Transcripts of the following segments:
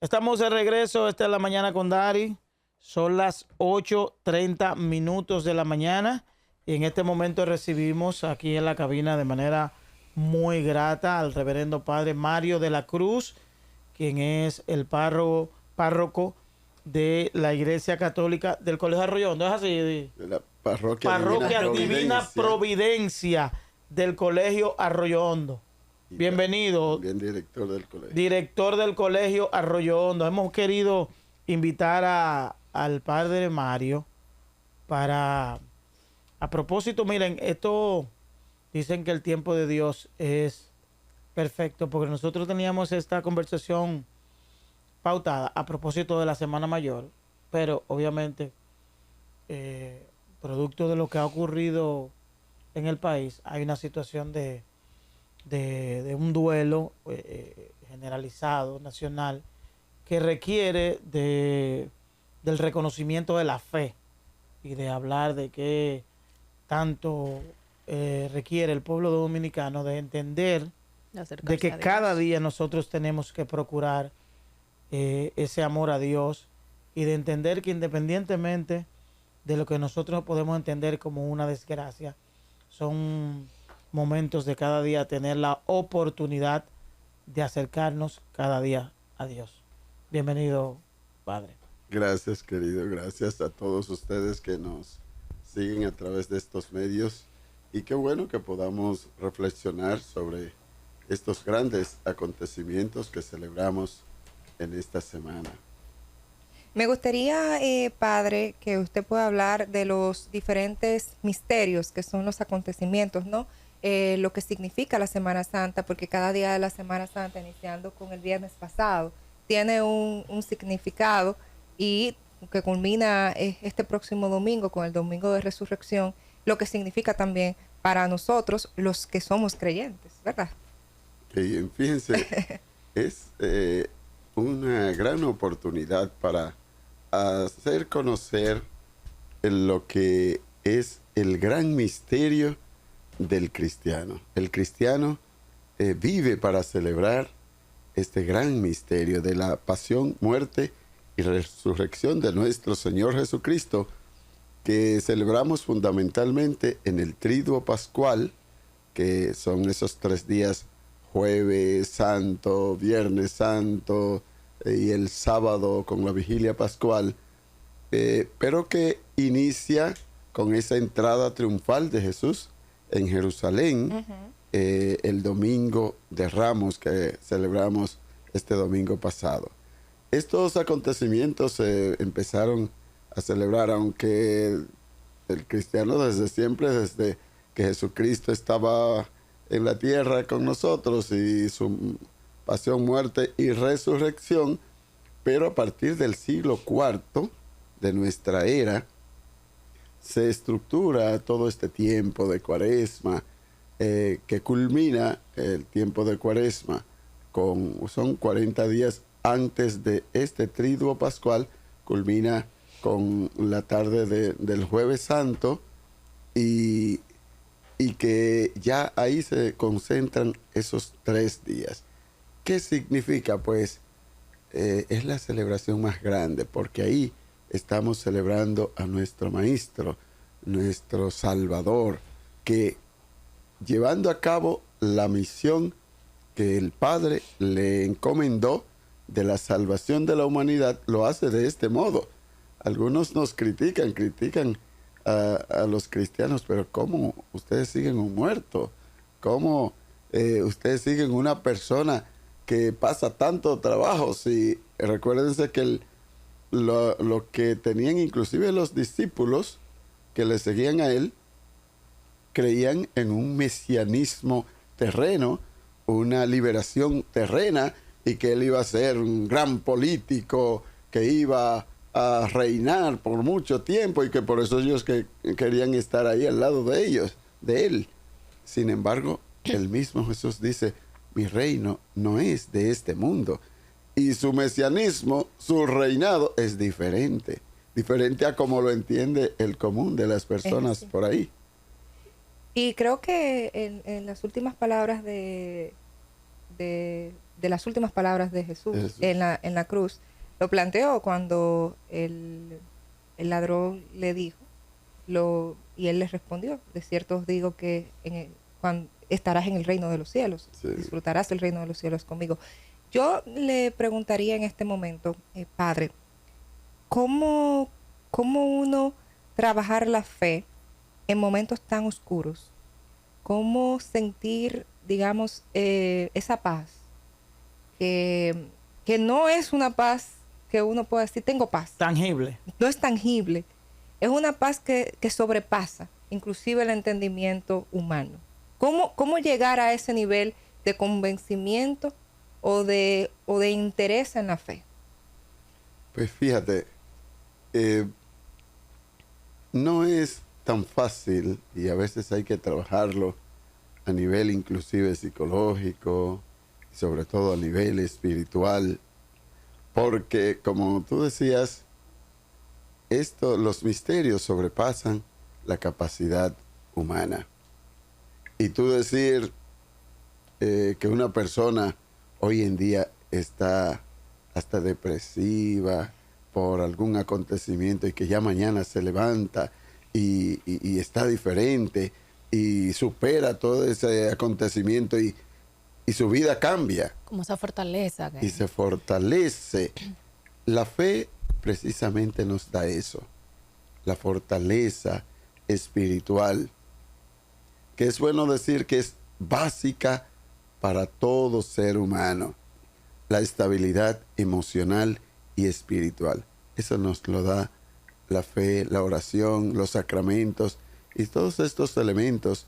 Estamos de regreso, esta es la mañana con Dari. Son las 8:30 de la mañana y en este momento recibimos aquí en la cabina de manera muy grata al reverendo padre Mario de la Cruz, quien es el párroco de la Iglesia Católica del Colegio Arroyo Hondo. ¿Es así? De la Parroquia Divina Providencia del Colegio Arroyo Hondo. Bienvenido. Bien, director del colegio. Director del Colegio Arroyo Hondo. Hemos querido invitar al padre Mario para, a propósito, miren, esto dicen que el tiempo de Dios es perfecto, porque nosotros teníamos esta conversación pautada a propósito de la Semana Mayor, pero obviamente, producto de lo que ha ocurrido en el país, hay una situación de un duelo generalizado, nacional, que requiere del reconocimiento de la fe y de hablar de qué tanto requiere el pueblo dominicano de entender de que cada día nosotros tenemos que procurar ese amor a Dios y de entender que independientemente de lo que nosotros podemos entender como una desgracia, son momentos de cada día tener la oportunidad de acercarnos cada día a Dios. Bienvenido, Padre. Gracias, querido. Gracias a todos ustedes que nos siguen a través de estos medios. Y qué bueno que podamos reflexionar sobre estos grandes acontecimientos que celebramos en esta semana. Me gustaría, Padre, que usted pueda hablar de los diferentes misterios que son los acontecimientos, ¿no? Lo que significa la Semana Santa, porque cada día de la Semana Santa, iniciando con el viernes pasado, tiene un significado y que culmina este próximo domingo con el Domingo de Resurrección, lo que significa también para nosotros los que somos creyentes, ¿verdad? Que fíjense, es una gran oportunidad para hacer conocer lo que es el gran misterio del cristiano. El cristiano vive para celebrar este gran misterio de la pasión, muerte y resurrección de nuestro Señor Jesucristo, que celebramos fundamentalmente en el Triduo Pascual, que son esos 3 días, Jueves Santo, Viernes Santo y el sábado con la Vigilia Pascual, pero que inicia con esa entrada triunfal de Jesús en Jerusalén, el Domingo de Ramos que celebramos este domingo pasado. Estos acontecimientos se empezaron a celebrar, aunque el cristiano desde siempre, desde que Jesucristo estaba en la tierra con nosotros y su pasión, muerte y resurrección, pero a partir del siglo IV de nuestra era, se estructura todo este tiempo de Cuaresma, que culmina el tiempo de Cuaresma, son 40 días antes de este Triduo Pascual, culmina con la tarde del Jueves Santo, y que ya ahí se concentran esos 3 días. ¿Qué significa? Pues es la celebración más grande, porque ahí estamos celebrando a nuestro Maestro, nuestro Salvador, que llevando a cabo la misión que el Padre le encomendó de la salvación de la humanidad, lo hace de este modo. Algunos nos critican a los cristianos, pero ¿cómo ustedes siguen un muerto? ¿Cómo ustedes siguen una persona que pasa tanto trabajo? Si recuérdense que lo que tenían inclusive los discípulos que le seguían a él, creían en un mesianismo terreno, una liberación terrena, y que él iba a ser un gran político que iba a reinar por mucho tiempo, y que por eso ellos querían estar ahí al lado de él. Sin embargo, el mismo Jesús dice: mi reino no es de este mundo. Y su mesianismo, su reinado es diferente a como lo entiende el común de las personas por ahí. Y creo que en las últimas palabras de de las últimas palabras de Jesús, en la cruz. Lo planteó cuando el ladrón le dijo, y él le respondió, de cierto os digo que cuando estarás en el reino de los cielos, Sí. disfrutarás el reino de los cielos conmigo. Yo le preguntaría en este momento, Padre, ¿cómo uno trabajar la fe en momentos tan oscuros? ¿Cómo sentir, digamos, esa paz? Que no es una paz que uno pueda decir, tengo paz. Tangible. No es tangible. Es una paz que sobrepasa inclusive el entendimiento humano. ¿Cómo llegar a ese nivel de convencimiento o de interés en la fe? Pues fíjate, no es tan fácil y a veces hay que trabajarlo a nivel inclusive psicológico y sobre todo a nivel espiritual, porque como tú decías, los misterios sobrepasan la capacidad humana. Y tú decir que una persona hoy en día está hasta depresiva por algún acontecimiento y que ya mañana se levanta y está diferente y supera todo ese acontecimiento y su vida cambia. Como esa fortaleza. Y se fortalece. La fe precisamente nos da eso, la fortaleza espiritual, que es bueno decir que es básica para todo ser humano, la estabilidad emocional y espiritual. Eso nos lo da la fe, la oración, los sacramentos y todos estos elementos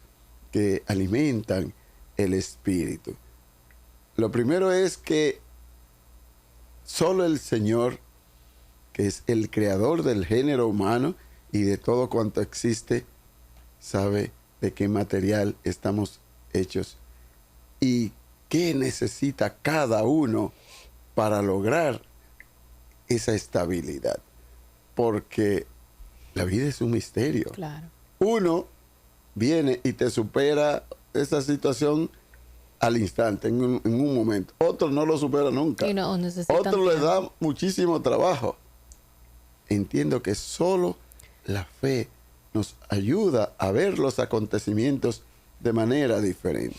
que alimentan el espíritu. Lo primero es que solo el Señor, que es el creador del género humano y de todo cuanto existe, sabe de qué material estamos hechos y qué necesita cada uno para lograr esa estabilidad. Porque la vida es un misterio. Claro. Uno viene y te supera esa situación al instante, en un momento. Otro no lo supera nunca. Y no, Otro le da muchísimo trabajo. Entiendo que solo la fe nos ayuda a ver los acontecimientos de manera diferente.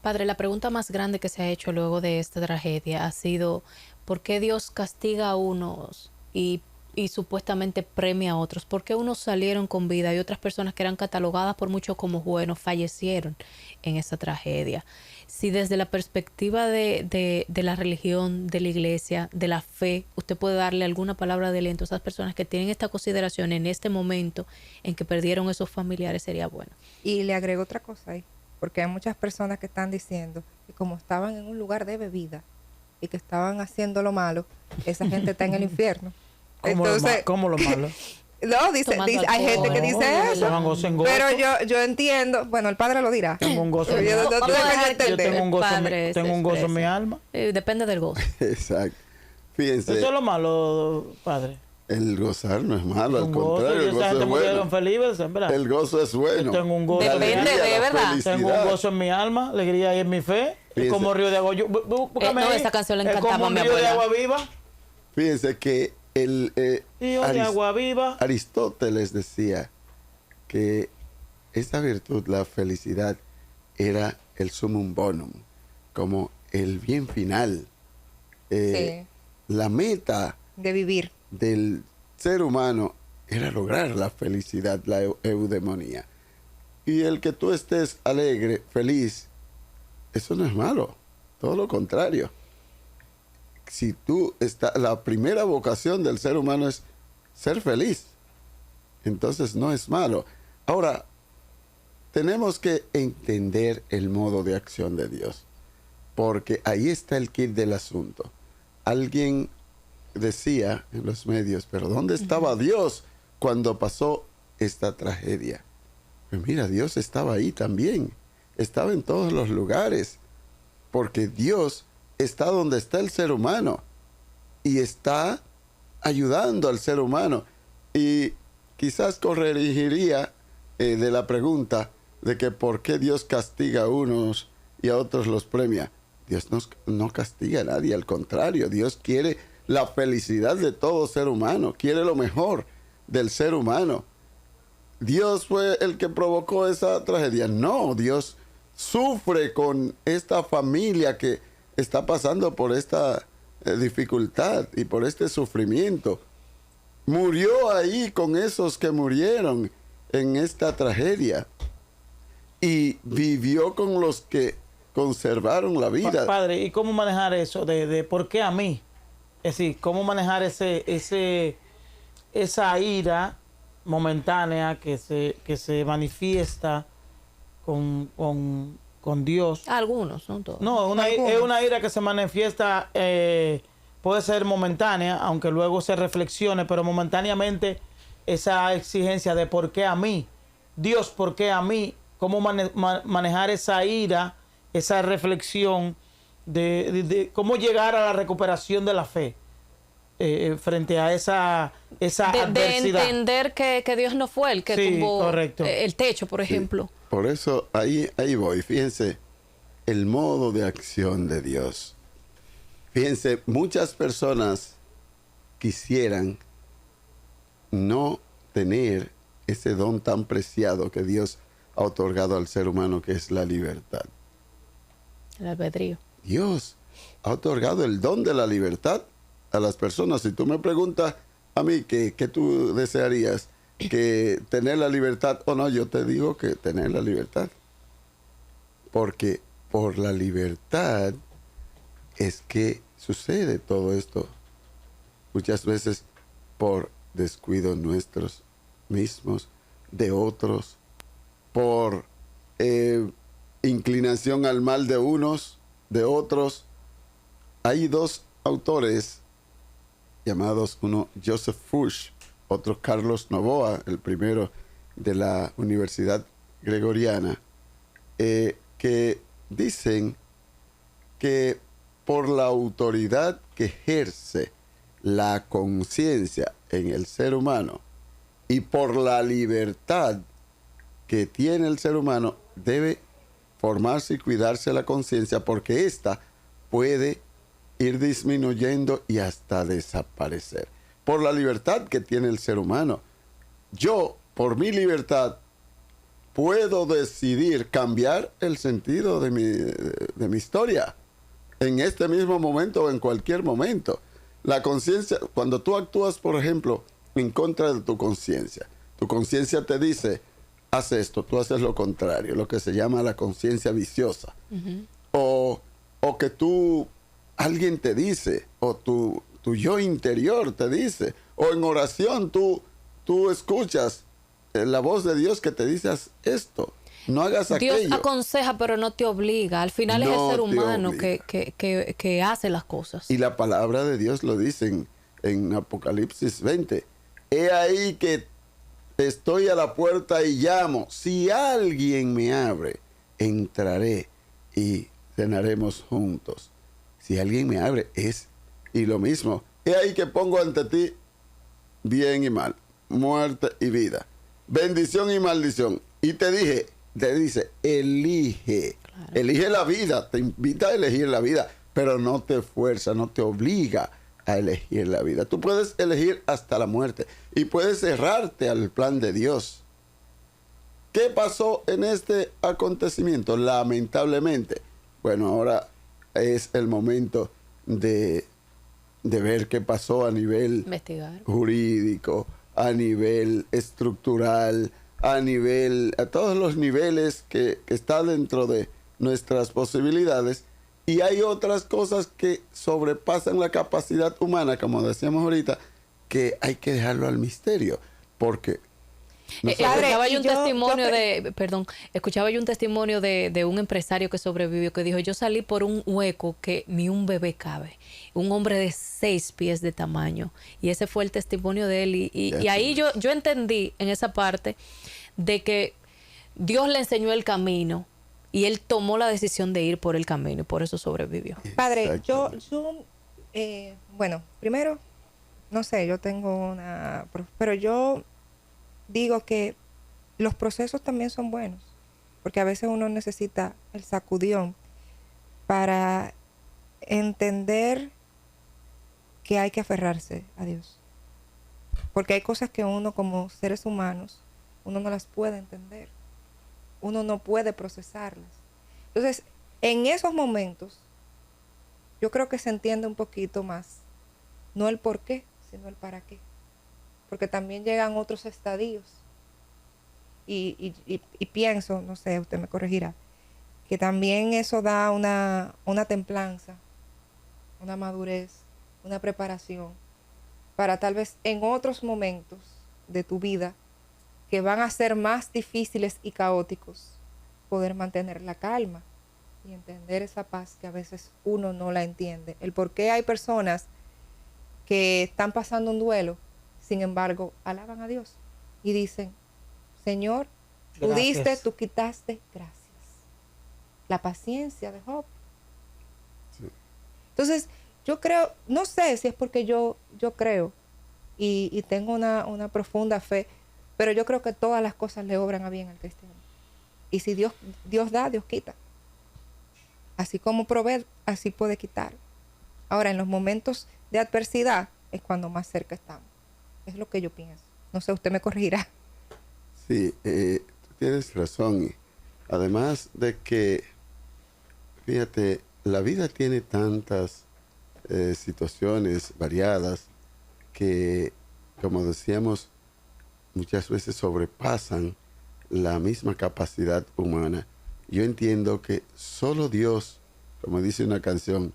Padre, la pregunta más grande que se ha hecho luego de esta tragedia ha sido ¿por qué Dios castiga a unos y supuestamente premia a otros? ¿Por qué unos salieron con vida y otras personas que eran catalogadas por muchos como buenos fallecieron en esa tragedia? Si desde la perspectiva de la religión, de la iglesia, de la fe, usted puede darle alguna palabra de aliento a esas personas que tienen esta consideración en este momento en que perdieron esos familiares, sería bueno. Y le agrego otra cosa ahí, porque hay muchas personas que están diciendo que como estaban en un lugar de bebida y que estaban haciendo lo malo, esa gente está en el infierno. Entonces, ¿Cómo lo malo? No, dice hay gente que dice eso. Pero yo entiendo, bueno, el padre lo dirá. Tengo un gozo. Yo tengo un gozo en mi alma. Depende del gozo. Exacto. Fíjense. Eso es lo malo, padre. El gozar no es malo, al contrario, el gozo es bueno. El gozo es bueno. Yo tengo un gozo. Depende de verdad. Tengo un gozo en mi alma, alegría y en mi fe. Es como río de agua. No, esa canción le encantaba a mi abuela. Es como un río de agua viva. Fíjense que de agua viva. Aristóteles decía que esta virtud, la felicidad, era el sumum bonum, como el bien final, la meta de vivir del ser humano era lograr la felicidad, la eudemonía. Y el que tú estés alegre, feliz, eso no es malo, todo lo contrario. Si la primera vocación del ser humano es ser feliz, entonces no es malo. Ahora, tenemos que entender el modo de acción de Dios, porque ahí está el kit del asunto. Alguien decía en los medios, pero ¿dónde estaba Dios cuando pasó esta tragedia? Pues mira, Dios estaba ahí también, estaba en todos los lugares, porque Dios está donde está el ser humano y está ayudando al ser humano. Y quizás corregiría de la pregunta de que por qué Dios castiga a unos y a otros los premia. Dios no castiga a nadie, al contrario, Dios quiere la felicidad de todo ser humano, quiere lo mejor del ser humano. ¿Dios fue el que provocó esa tragedia? No, Dios sufre con esta familia que está pasando por esta dificultad y por este sufrimiento. Murió ahí con esos que murieron en esta tragedia y vivió con los que conservaron la vida. Padre, ¿y cómo manejar eso de por qué a mí? Es decir, ¿cómo manejar esa ira momentánea que se manifiesta con Dios? Algunos, no todos. No, es una ira que se manifiesta, puede ser momentánea, aunque luego se reflexione, pero momentáneamente esa exigencia de por qué a mí, Dios, por qué a mí, cómo manejar esa ira, esa reflexión de cómo llegar a la recuperación de la fe frente a esa adversidad. De entender que Dios no fue el que tumbó correcto. El techo, por ejemplo. Sí, por eso ahí voy. Fíjense el modo de acción de Dios. Fíjense, muchas personas quisieran no tener ese don tan preciado que Dios ha otorgado al ser humano, que es la libertad. El albedrío. Dios ha otorgado el don de la libertad a las personas. Si tú me preguntas a mí qué tú desearías, que tener la libertad o no, yo te digo que tener la libertad. Porque por la libertad es que sucede todo esto. Muchas veces por descuido nuestros mismos, de otros, por inclinación al mal de unos, de otros. Hay dos autores llamados, uno Joseph Fuchs, otro Carlos Novoa, el primero de la Universidad Gregoriana, que dicen que por la autoridad que ejerce la conciencia en el ser humano y por la libertad que tiene el ser humano, debe formarse y cuidarse la conciencia, porque ésta puede ir disminuyendo y hasta desaparecer. Por la libertad que tiene el ser humano. Yo, por mi libertad, puedo decidir cambiar el sentido de mi historia en este mismo momento o en cualquier momento. La conciencia, cuando tú actúas, por ejemplo, en contra de tu conciencia te dice, haz esto, tú haces lo contrario, lo que se llama la conciencia viciosa. O que alguien te dice, o tu yo interior te dice, o en oración tú escuchas la voz de Dios que te dice, haz esto, no hagas aquello. Dios aconseja, pero no te obliga. Al final es el ser humano que hace las cosas. Y la palabra de Dios lo dice en Apocalipsis 20. He ahí que estoy a la puerta y llamo. Si alguien me abre, entraré y cenaremos juntos. Si alguien me abre, y lo mismo. He ahí que pongo ante ti bien y mal, muerte y vida, bendición y maldición. Y te dice, elige. Claro. Elige la vida, te invita a elegir la vida, pero no te fuerza, no te obliga a elegir la vida. Tú puedes elegir hasta la muerte y puedes cerrarte al plan de Dios. ¿Qué pasó en este acontecimiento? Lamentablemente, bueno, ahora es el momento de ver qué pasó a nivel jurídico, a nivel estructural, a todos los niveles que está dentro de nuestras posibilidades. Y hay otras cosas que sobrepasan la capacidad humana, como decíamos ahorita, que hay que dejarlo al misterio, porque escuchaba yo un testimonio de un empresario que sobrevivió, que dijo, yo salí por un hueco que ni un bebé cabe, un hombre de 6 pies de tamaño, y ese fue el testimonio de él, y ahí yo entendí en esa parte de que Dios le enseñó el camino y él tomó la decisión de ir por el camino y por eso sobrevivió. Padre, bueno, primero, no sé, yo tengo pero yo digo que los procesos también son buenos, porque a veces uno necesita el sacudión para entender que hay que aferrarse a Dios. Porque hay cosas que uno como seres humanos, uno no las puede entender. Uno no puede procesarlas. Entonces, en esos momentos, yo creo que se entiende un poquito más, no el por qué, sino el para qué. Porque también llegan otros estadios. Y pienso, no sé, usted me corregirá, que también eso da una templanza, una madurez, una preparación para tal vez en otros momentos de tu vida que van a ser más difíciles y caóticos, poder mantener la calma y entender esa paz que a veces uno no la entiende. El por qué hay personas que están pasando un duelo, sin embargo, alaban a Dios y dicen, Señor, tú Gracias. diste, tú quitaste, gracias. La paciencia de Job. Sí. Entonces, yo creo, no sé si es porque yo creo y tengo una profunda fe, pero yo creo que todas las cosas le obran a bien al cristiano. Y si Dios da, Dios quita. Así como provee, así puede quitar. Ahora, en los momentos de adversidad es cuando más cerca estamos. Es lo que yo pienso. No sé, usted me corregirá. Sí, tú tienes razón. Además de que, fíjate, la vida tiene tantas situaciones variadas que, como decíamos, muchas veces sobrepasan la misma capacidad humana. Yo entiendo que solo Dios, como dice una canción,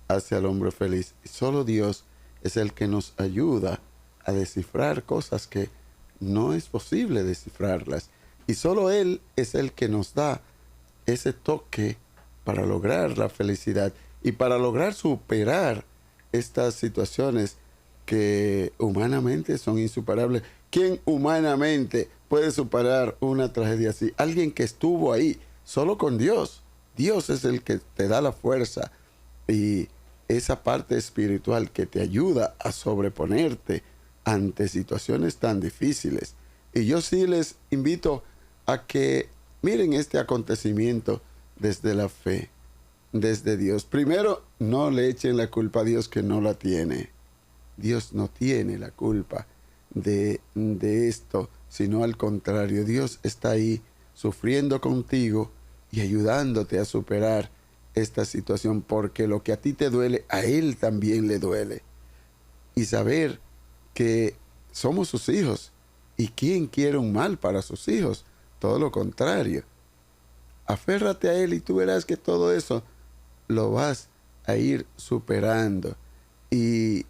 hace al hombre feliz. Y solo Dios es el que nos ayuda a descifrar cosas que no es posible descifrarlas. Y solo Él es el que nos da ese toque para lograr la felicidad y para lograr superar estas situaciones que humanamente son insuperables. ¿Quién humanamente puede superar una tragedia así? Alguien que estuvo ahí, solo con Dios. Dios es el que te da la fuerza y esa parte espiritual que te ayuda a sobreponerte ante situaciones tan difíciles. Y yo sí les invito a que miren este acontecimiento desde la fe, desde Dios. Primero, no le echen la culpa a Dios que no la tiene. Dios no tiene la culpa de esto, sino al contrario, Dios está ahí sufriendo contigo y ayudándote a superar esta situación, porque lo que a ti te duele, a Él también le duele. Y saber que somos sus hijos, y ¿quién quiere un mal para sus hijos? Todo lo contrario. Aférrate a Él y tú verás que todo eso lo vas a ir superando. Y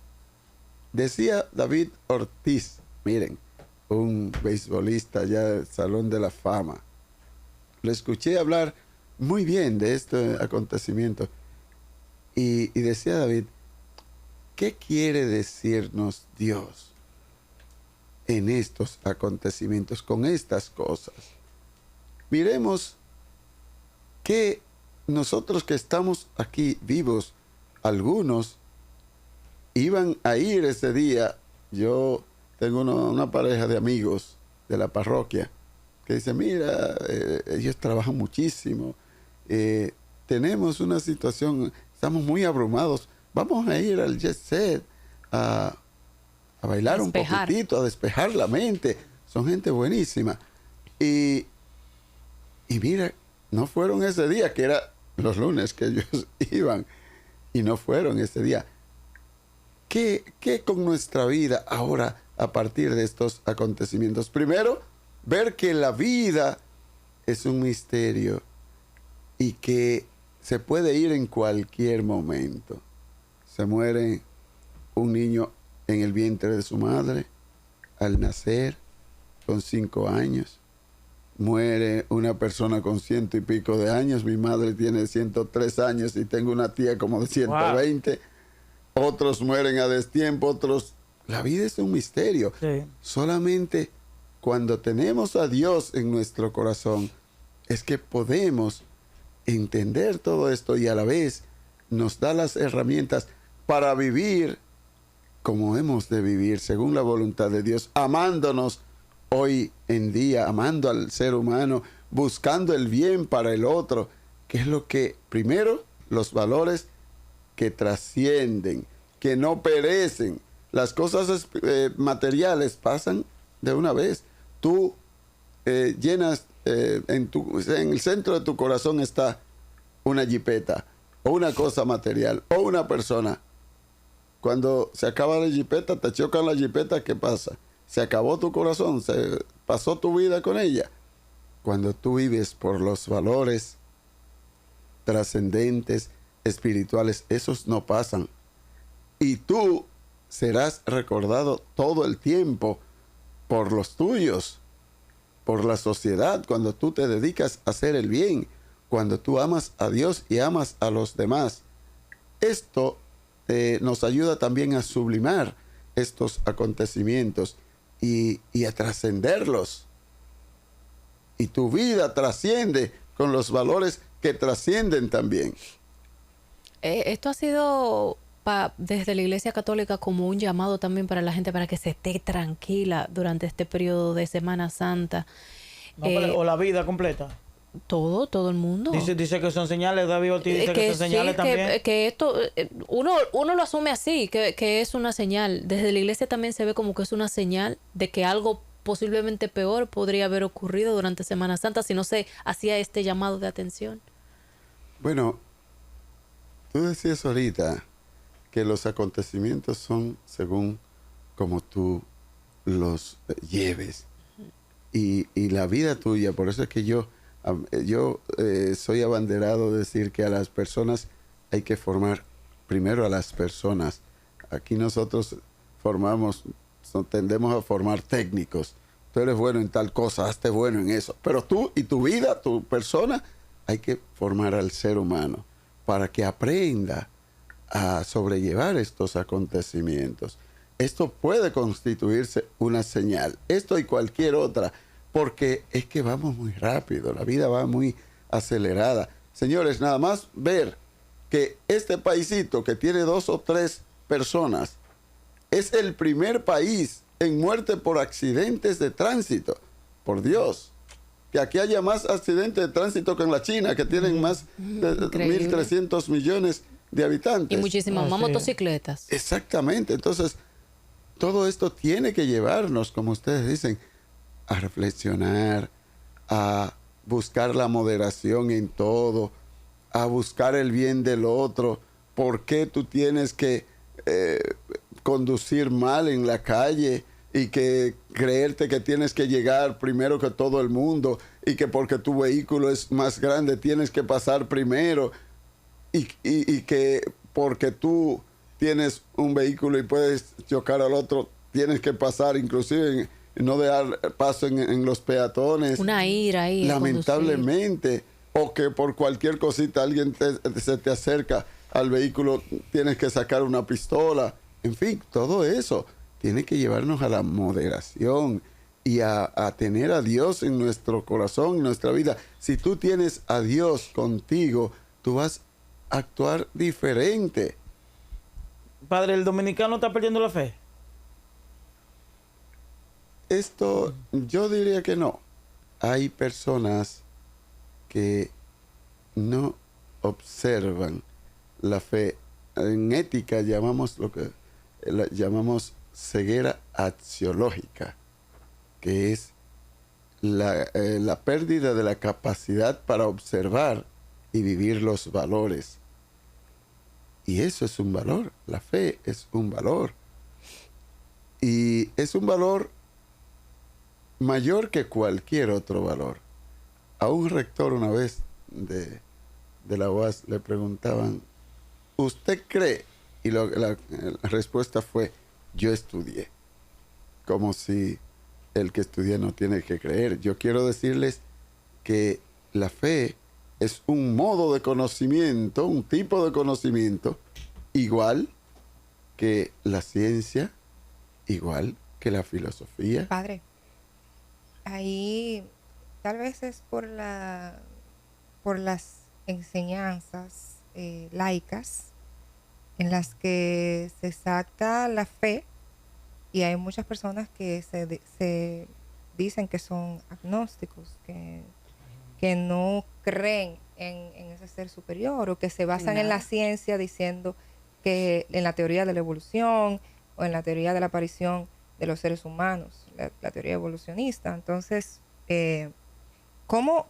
decía David Ortiz, miren, un beisbolista ya del Salón de la Fama, lo escuché hablar muy bien de este acontecimiento y decía David, ¿qué quiere decirnos Dios en estos acontecimientos, con estas cosas? Miremos que nosotros que estamos aquí vivos, algunos iban a ir ese día. Yo tengo una pareja de amigos de la parroquia que dice, mira, ellos trabajan muchísimo, tenemos una situación, estamos muy abrumados, vamos a ir al jet set a bailar un poquitito, a despejar la mente. Son gente buenísima. Y mira, no fueron ese día, que era los lunes que ellos iban, y no fueron ese día. ¿Qué con nuestra vida ahora a partir de estos acontecimientos? Primero, ver que la vida es un misterio y que se puede ir en cualquier momento. Se muere un niño en el vientre de su madre al nacer con 5 años. Muere una persona con 100 y pico de años. Mi madre tiene 103 años y tengo una tía como de 120. Wow. Otros mueren a destiempo, otros... La vida es un misterio. Sí. Solamente cuando tenemos a Dios en nuestro corazón es que podemos entender todo esto y a la vez nos da las herramientas para vivir como hemos de vivir, según la voluntad de Dios, amándonos hoy en día, amando al ser humano, buscando el bien para el otro, que es lo que, primero, los valores que trascienden, que no perecen. Las cosas materiales pasan de una vez. Tú llenas, en el centro de tu corazón está una jipeta, o una cosa material, o una persona. Cuando se acaba la jipeta, te chocan la jipeta, ¿qué pasa? Se acabó tu corazón, se pasó tu vida con ella. Cuando tú vives por los valores trascendentes, espirituales, esos no pasan. Y tú serás recordado todo el tiempo por los tuyos, por la sociedad, cuando tú te dedicas a hacer el bien, cuando tú amas a Dios y amas a los demás. Esto nos ayuda también a sublimar estos acontecimientos y a trascenderlos. Y tu vida trasciende con los valores que trascienden también. Esto ha sido desde la Iglesia Católica como un llamado también para la gente para que se esté tranquila durante este periodo de Semana Santa. No, o la vida completa. Todo el mundo. Dice que son señales, David Ortiz dice que son señales también. Que esto, uno lo asume así, que es una señal. Desde la iglesia también se ve como que es una señal de que algo posiblemente peor podría haber ocurrido durante Semana Santa si no se hacía este llamado de atención. Bueno, tú decías ahorita que los acontecimientos son según como tú los lleves. Y la vida tuya, por eso es que yo soy abanderado de decir que a las personas hay que formar primero a las personas. Aquí nosotros tendemos a formar técnicos. Tú eres bueno en tal cosa, hazte bueno en eso. Pero tú y tu vida, tu persona, hay que formar al ser humano para que aprenda a sobrellevar estos acontecimientos. Esto puede constituirse una señal, esto y cualquier otra, porque es que vamos muy rápido, la vida va muy acelerada. Señores, nada más ver que este paisito que tiene 2 o 3 personas es el primer país en muerte por accidentes de tránsito. Por Dios, que aquí haya más accidentes de tránsito que en la China, que tienen más de 1.300 millones de habitantes. Y muchísimas más motocicletas. Exactamente. Entonces, todo esto tiene que llevarnos, como ustedes dicen, a reflexionar, a buscar la moderación en todo, a buscar el bien del otro. ¿Por qué tú tienes que conducir mal en la calle y que creerte que tienes que llegar primero que todo el mundo y que porque tu vehículo es más grande tienes que pasar primero y que porque tú tienes un vehículo y puedes chocar al otro tienes que pasar inclusive no dar paso en los peatones? Una ira ahí. Lamentablemente. O que por cualquier cosita alguien se te acerca al vehículo, tienes que sacar una pistola. En fin, todo eso tiene que llevarnos a la moderación y a tener a Dios en nuestro corazón, en nuestra vida. Si tú tienes a Dios contigo, tú vas a actuar diferente. Padre, ¿el dominicano está perdiendo la fe? Esto yo diría que no. Hay personas que no observan la fe. En ética llamamos lo que llamamos ceguera axiológica, que es la pérdida de la capacidad para observar y vivir los valores. Y eso es un valor. La fe es un valor. Y es un valor mayor que cualquier otro valor. A un rector una vez de la UAS le preguntaban, ¿usted cree? Y la respuesta fue, yo estudié. Como si el que estudia no tiene que creer. Yo quiero decirles que la fe es un modo de conocimiento, un tipo de conocimiento, igual que la ciencia, igual que la filosofía. Padre, ahí tal vez es por las enseñanzas laicas en las que se exacta la fe, y hay muchas personas que se dicen que son agnósticos, que no creen en ese ser superior, o que se basan en la ciencia diciendo que en la teoría de la evolución o en la teoría de la aparición de los seres humanos, la teoría evolucionista. Entonces, ¿cómo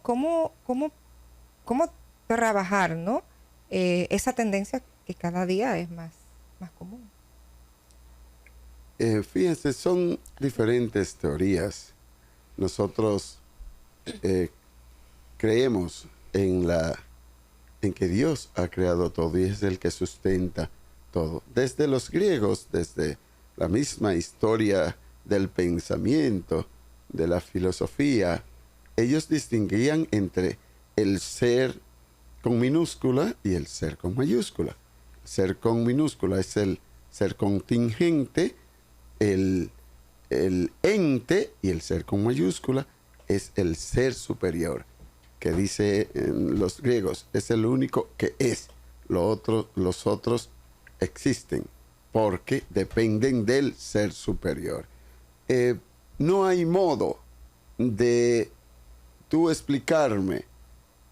trabajar, ¿no? Esa tendencia que cada día es más común? Fíjense, son diferentes teorías. Nosotros creemos en que Dios ha creado todo y es el que sustenta todo. Desde los griegos, desde la misma historia del pensamiento, de la filosofía, ellos distinguían entre el ser con minúscula y el ser con mayúscula. Ser con minúscula es el ser contingente, el ente, y el ser con mayúscula es el ser superior, que dice en los griegos, es el único que es. Los otros existen porque dependen del ser superior. No hay modo de tú explicarme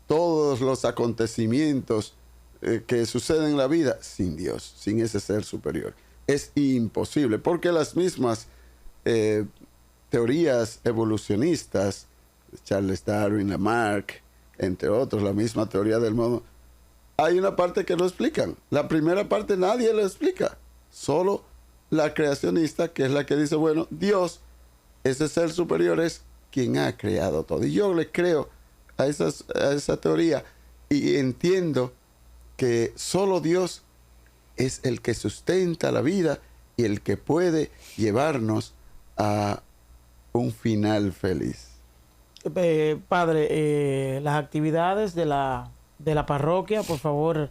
todos los acontecimientos que suceden en la vida sin Dios, sin ese ser superior. Es imposible, porque las mismas teorías evolucionistas, Charles Darwin, Lamarck, entre otros, la misma teoría del modo, hay una parte que lo explican. La primera parte nadie lo explica, solo la creacionista, que es la que dice, bueno, Dios, ese ser superior, es quien ha creado todo. Y yo le creo a esa teoría y entiendo que solo Dios es el que sustenta la vida y el que puede llevarnos a un final feliz. Padre, las actividades de la parroquia, por favor,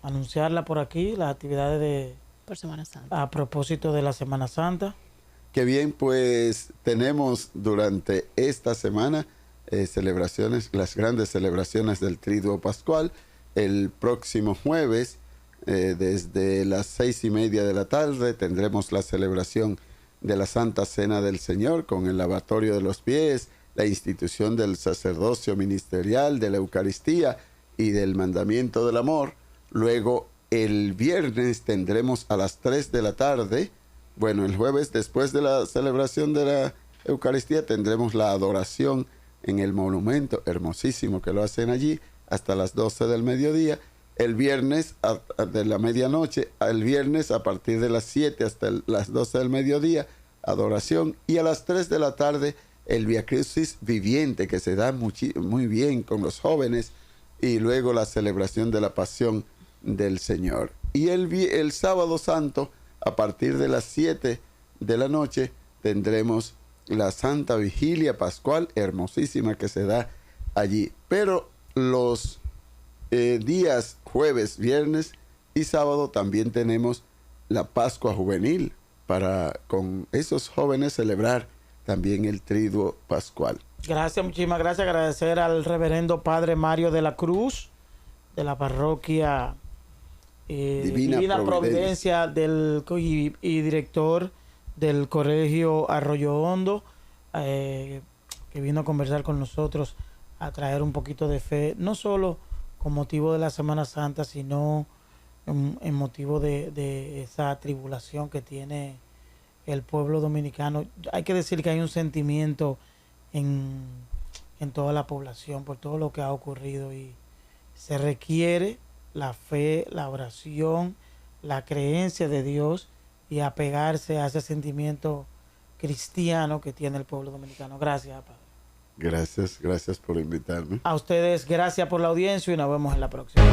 anunciarla por aquí, las actividades por Semana Santa. A propósito de la Semana Santa. Qué bien, pues tenemos durante esta semana celebraciones, las grandes celebraciones del Triduo Pascual. El próximo jueves, desde las 6:30 de la tarde, tendremos la celebración de la Santa Cena del Señor con el lavatorio de los pies, la institución del sacerdocio ministerial, de la Eucaristía y del mandamiento del amor. Luego, el viernes tendremos a las 3 de la tarde, bueno, el jueves, después de la celebración de la Eucaristía, tendremos la adoración en el monumento hermosísimo que lo hacen allí hasta las 12 del mediodía. El viernes de la medianoche, el viernes a partir de las 7 hasta las 12 del mediodía, adoración. Y a las 3 de la tarde, el Via Crucis viviente, que se da muy bien con los jóvenes. Y luego la celebración de la Pasión del Señor. Y el sábado santo, a partir de las 7 de la noche, tendremos la Santa Vigilia Pascual, hermosísima, que se da allí. Pero los días jueves, viernes y sábado también tenemos la Pascua Juvenil para con esos jóvenes celebrar también el Triduo Pascual. Gracias, muchísimas gracias. Agradecer al reverendo Padre Mario de la Cruz, de la parroquia Divina Providencia y director del Colegio Arroyo Hondo, que vino a conversar con nosotros, a traer un poquito de fe, no solo con motivo de la Semana Santa, sino en motivo de esa tribulación que tiene el pueblo dominicano. Hay que decir que hay un sentimiento en toda la población por todo lo que ha ocurrido, y se requiere la fe, la oración, la creencia de Dios y apegarse a ese sentimiento cristiano que tiene el pueblo dominicano. Gracias, Padre. Gracias por invitarme. A ustedes, gracias por la audiencia y nos vemos en la próxima.